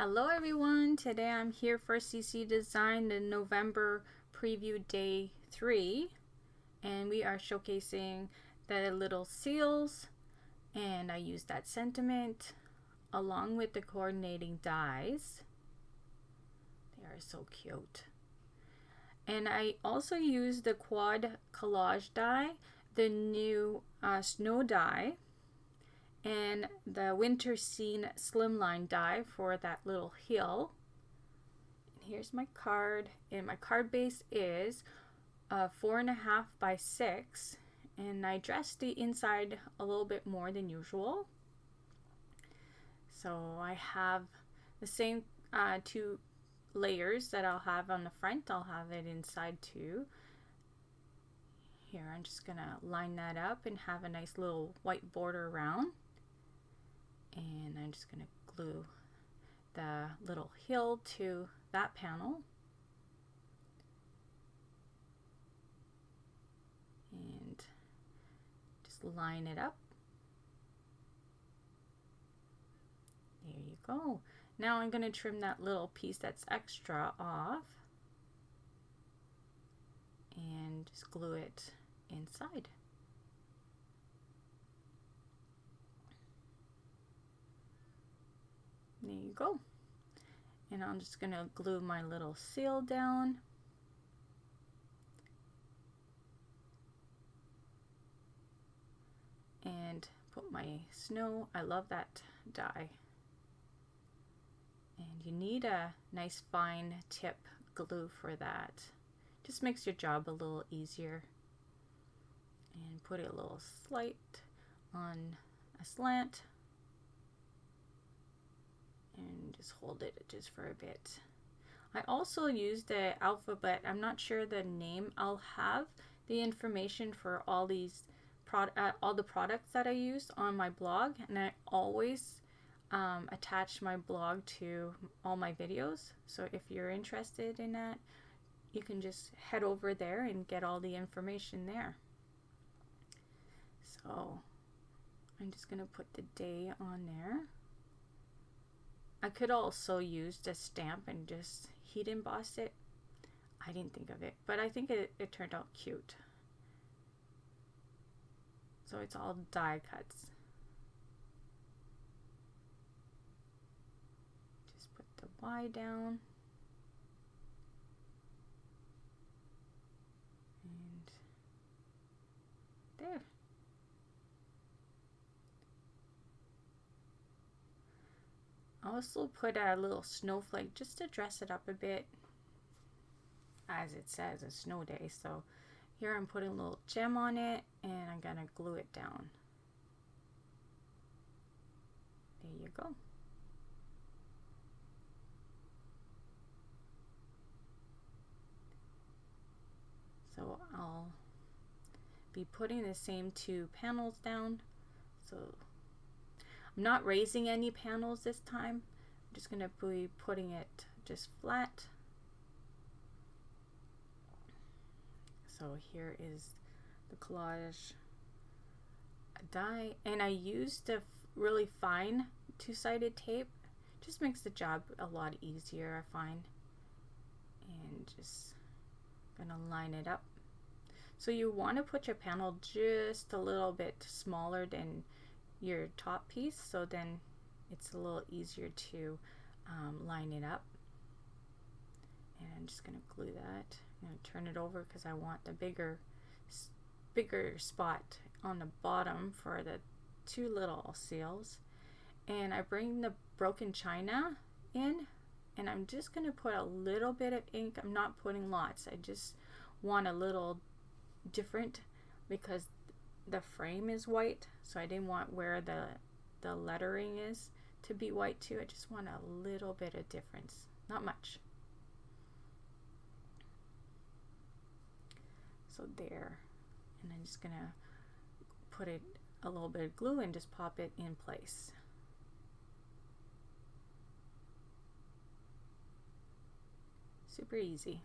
Hello everyone, today I'm here for CC Design, the November preview day 3, and we are showcasing the little seals, and I used that sentiment along with the coordinating dies. They are so cute. And I also used the quad collage die, the new snow die, and the winter scene slimline die for that little hill. And here's my card, and my card base is 4.5 by 6, and I dressed the inside a little bit more than usual. So I have the same two layers that I'll have on the front. I'll have it inside too. Here I'm just gonna line that up and have a nice little white border around. And I'm just going to glue the little hill to that panel. And just line it up. There you go. Now I'm going to trim that little piece that's extra off and just glue it inside. There you go. And I'm just going to glue my little seal down. And put my snow. I love that die. And you need a nice fine tip glue for that. Just makes your job a little easier. And put it a little slight on a slant. And just hold it just for a bit. I also used the alphabet. I'm not sure the name. I'll have the information for all these all the products that I used on my blog, and I always attach my blog to all my videos. So if you're interested in that, you can just head over there and get all the information there. So I'm just gonna put the day on there. I could also use the stamp and just heat emboss it. I didn't think of it, but I think it turned out cute. So it's all die cuts. Just put the Y down. And there. I also put a little snowflake just to dress it up a bit, as it says a snow day. So here I'm putting a little gem on it, and I'm gonna glue it down. There you go. So I'll be putting the same two panels down. So I'm not raising any panels this time. I'm just going to be putting it just flat. So here is the collage die, and I used a really fine two-sided tape. Just makes the job a lot easier, I find. And just gonna line it up. So you want to put your panel just a little bit smaller than your top piece, so then it's a little easier to line it up. And I'm just gonna glue that. I'm gonna turn it over because I want the bigger spot on the bottom for the two little seals. And I bring the broken china in, and I'm just gonna put a little bit of ink. I'm not putting lots. I just want a little different because the frame is white, so I didn't want where the lettering is to be white too. I just want a little bit of difference, not much. So there, and I'm just gonna put it a little bit of glue and just pop it in place. Super easy.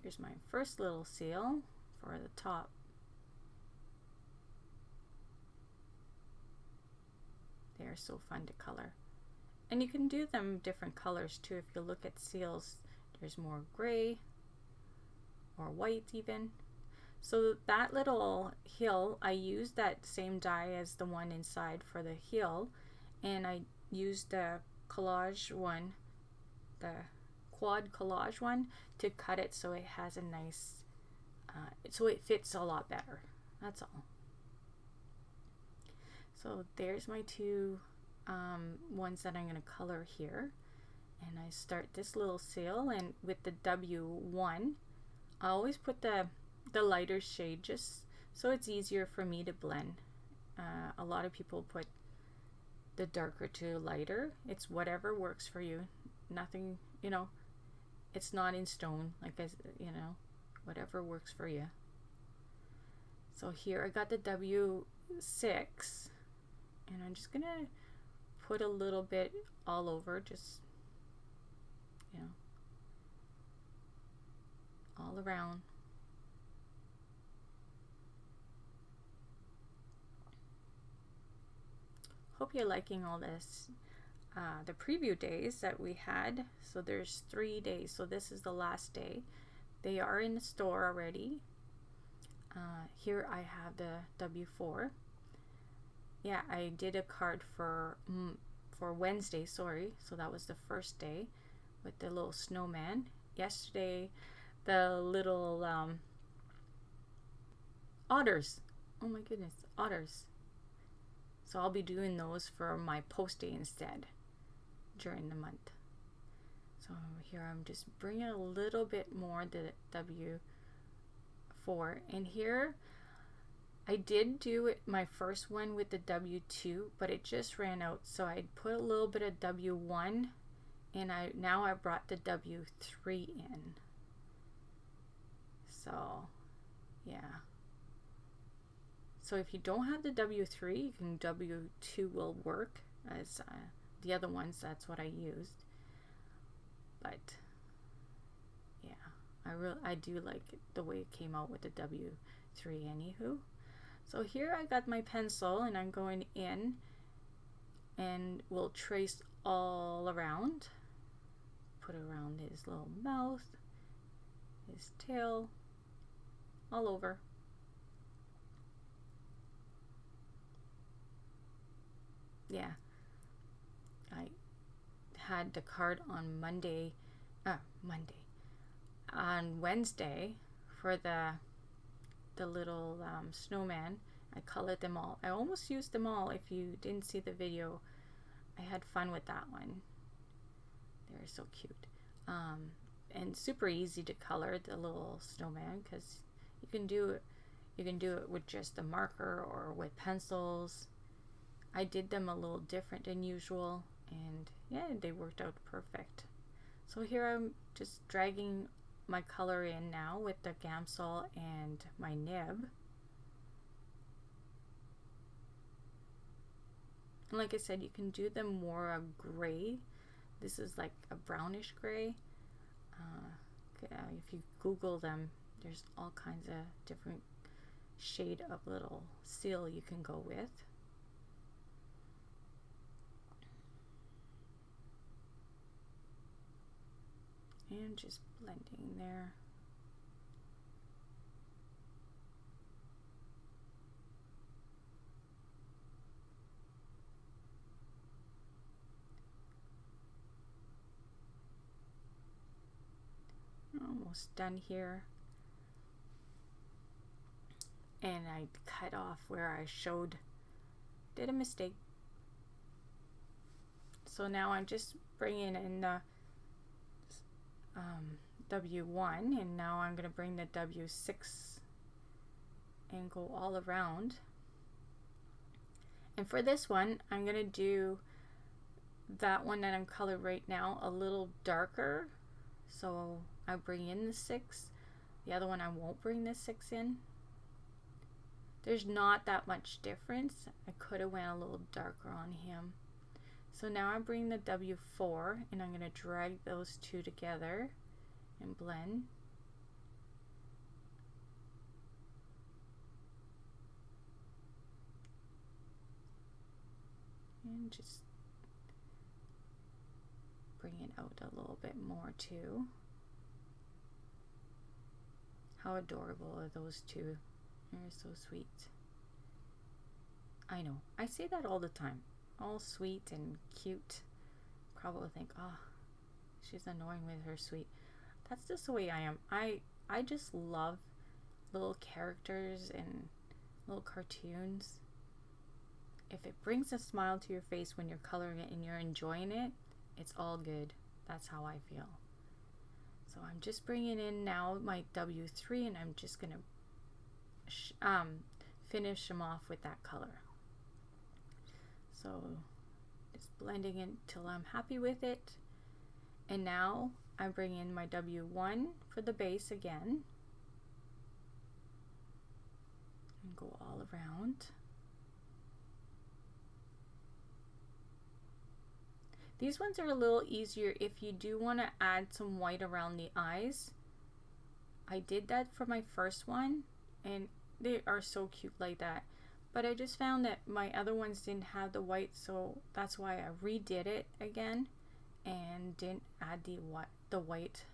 Here's my first little seal for the top. They are so fun to color. And you can do them different colors too. If you look at seals, there's more gray or white even. So that little heel, I used that same die as the one inside for the heel, and I used the collage one, the quad collage one, to cut it so it has a nice, so it fits a lot better. That's all. So there's my two ones that I'm going to color here. And I start this little seal, and with the W1, I always put the lighter shade just so it's easier for me to blend. A lot of people put the darker to lighter. It's whatever works for you. Nothing, you know, it's not in stone, like, as you know, whatever works for you. So here I got the W6, and I'm just gonna put a little bit all over, just, you know, all around. Hope you're liking all this. The preview days that we had, so there's 3 days, so this is the last day. They are in the store already. Here I have the W4. Yeah, I did a card for Wednesday, sorry, so that was the first day with the little snowman. Yesterday, the little otters. Oh my goodness, otters. So I'll be doing those for my post day instead during the month. So here I'm just bringing a little bit more the W4. And here I did do it, my first one with the W2, but it just ran out. So I put a little bit of W1, and now I brought the W3 in. So yeah. So if you don't have the W3, you can W2 will work as the other ones. That's what I used. But yeah, I do like the way it came out with the W3 anywho. So here I got my pencil, and I'm going in, and we'll trace all around. Put around his little mouth, his tail, all over. Yeah, I had the card on on Wednesday for the little snowman. I colored them all. I almost used them all. If you didn't see the video, I had fun with that one. They're so cute, and super easy to color the little snowman, because you can do it with just a marker or with pencils. I did them a little different than usual, and yeah, they worked out perfect. So here I'm just dragging my color in now with the Gamsol and my nib. And like I said, you can do them more gray. This is like a brownish gray. If you Google them, there's all kinds of different shade of little seal you can go with. And just blending there. Almost done here. And I cut off where I did a mistake. So now I'm just bringing in the W1, and now I'm going to bring the W6 and go all around. And for this one, I'm going to do that one that I'm colored right now a little darker. So I bring in the 6. The other one I won't bring the 6 in. There's not that much difference. I could have went a little darker on him. So now I bring the W4, and I'm going to drag those two together and blend. And just bring it out a little bit more too. How adorable are those two? They're so sweet. I know, I say that all the time. All sweet and cute. Probably think, oh, she's annoying with her sweet. That's just the way I am. I just love little characters and little cartoons. If it brings a smile to your face when you're coloring it and you're enjoying it, it's all good. That's how I feel. So I'm just bringing in now my W3, and I'm just gonna finish them off with that color. So just blending it till I'm happy with it. And now I bring in my W1 for the base again and go all around. These ones are a little easier if you do want to add some white around the eyes. I did that for my first one and they are so cute like that. But I just found that my other ones didn't have the white, so that's why I redid it again and didn't add the white.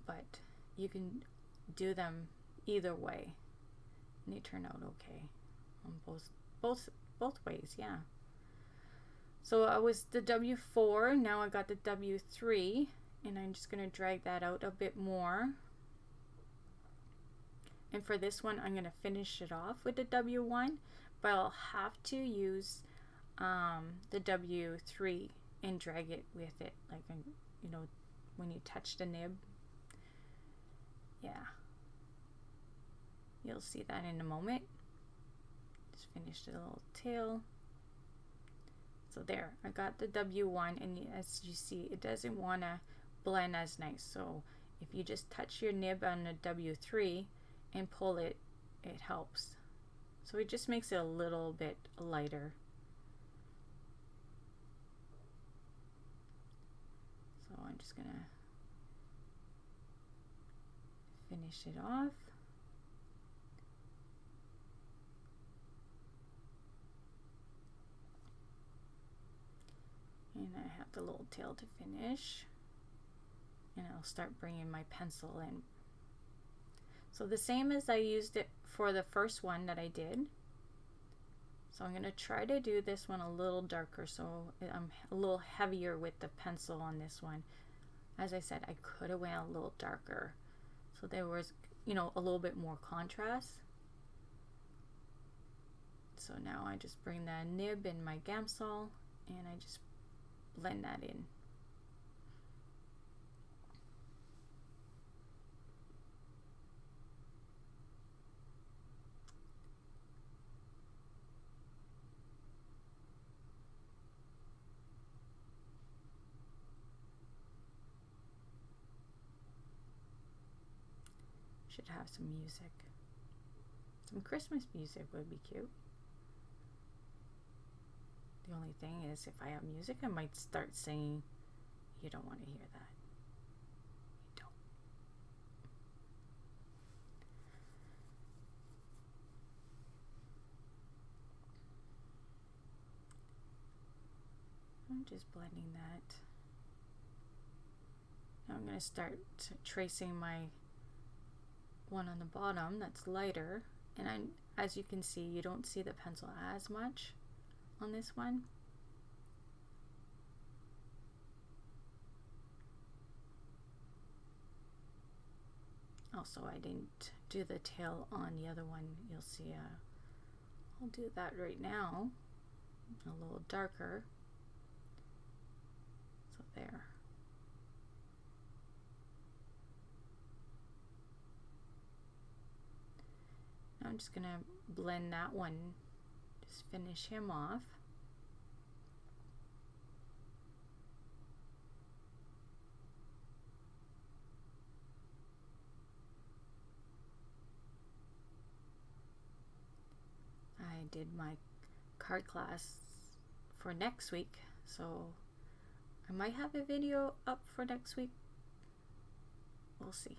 But you can do them either way and they turn out okay on both ways, yeah. So I was the W4, now I got the W3, and I'm just going to drag that out a bit more. And for this one, I'm going to finish it off with the W1, but I'll have to use the W3 and drag it with it, like, you know, when you touch the nib. Yeah. You'll see that in a moment. Just finish the little tail. So there, I got the W1, and as you see, it doesn't want to blend as nice. So if you just touch your nib on the W3 and pull it, it helps. So it just makes it a little bit lighter. So I'm just gonna finish it off. And I have the little tail to finish. And I'll start bringing my pencil in. So the same as I used it for the first one that I did. So I'm going to try to do this one a little darker, so I'm a little heavier with the pencil on this one. As I said, I could have went a little darker, so there was, you know, a little bit more contrast. So now I just bring the nib in my Gamsol and I just blend that in. Should have some music. Some Christmas music would be cute. The only thing is, if I have music, I might start singing. You don't want to hear that. You don't. I'm just blending that. Now I'm going to start tracing my one on the bottom that's lighter, and as you can see, you don't see the pencil as much on this one. Also, I didn't do the tail on the other one. You'll see, I'll do that right now, a little darker. So there. Now I'm just gonna blend that one, just finish him off. I did my card class for next week, so I might have a video up for next week. We'll see.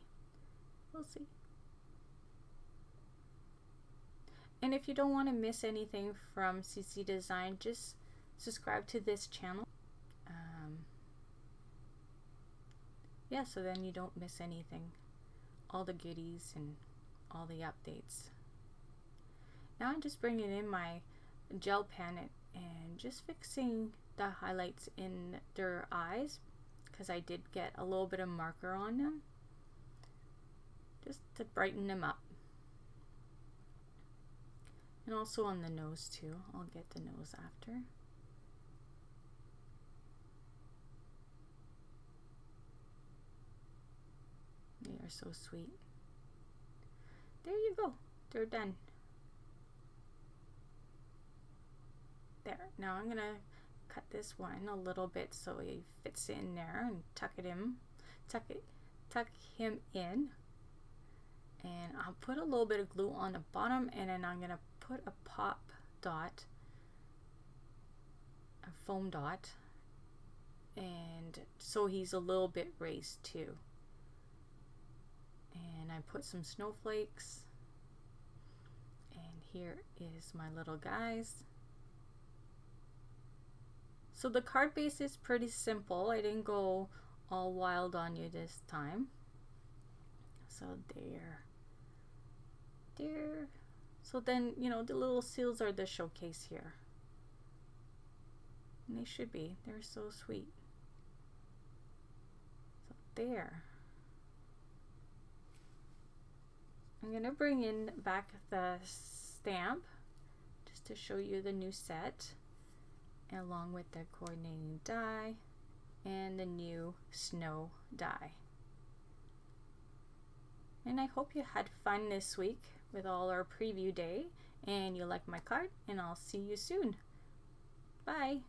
We'll see. And if you don't want to miss anything from CC Design, just subscribe to this channel. yeah, so then you don't miss anything, all the goodies and all the updates. Now I'm just bringing in my gel pen and just fixing the highlights in their eyes, because I did get a little bit of marker on them, just to brighten them up. And also on the nose too. I'll get the nose after. They are so sweet. There you go. They're done. There. Now I'm gonna cut this one a little bit so he fits in there and tuck him in. And I'll put a little bit of glue on the bottom, and then I'm gonna put a pop dot, a foam dot, and so he's a little bit raised too. And I put some snowflakes, and here is my little guys. So the card base is pretty simple. I didn't go all wild on you this time. So there. So then, you know, the little seals are the showcase here. And they should be. They're so sweet. So there. I'm going to bring in back the stamp just to show you the new set, along with the coordinating die and the new snow die. And I hope you had fun this week with all our preview day, and you like my card, and I'll see you soon. Bye.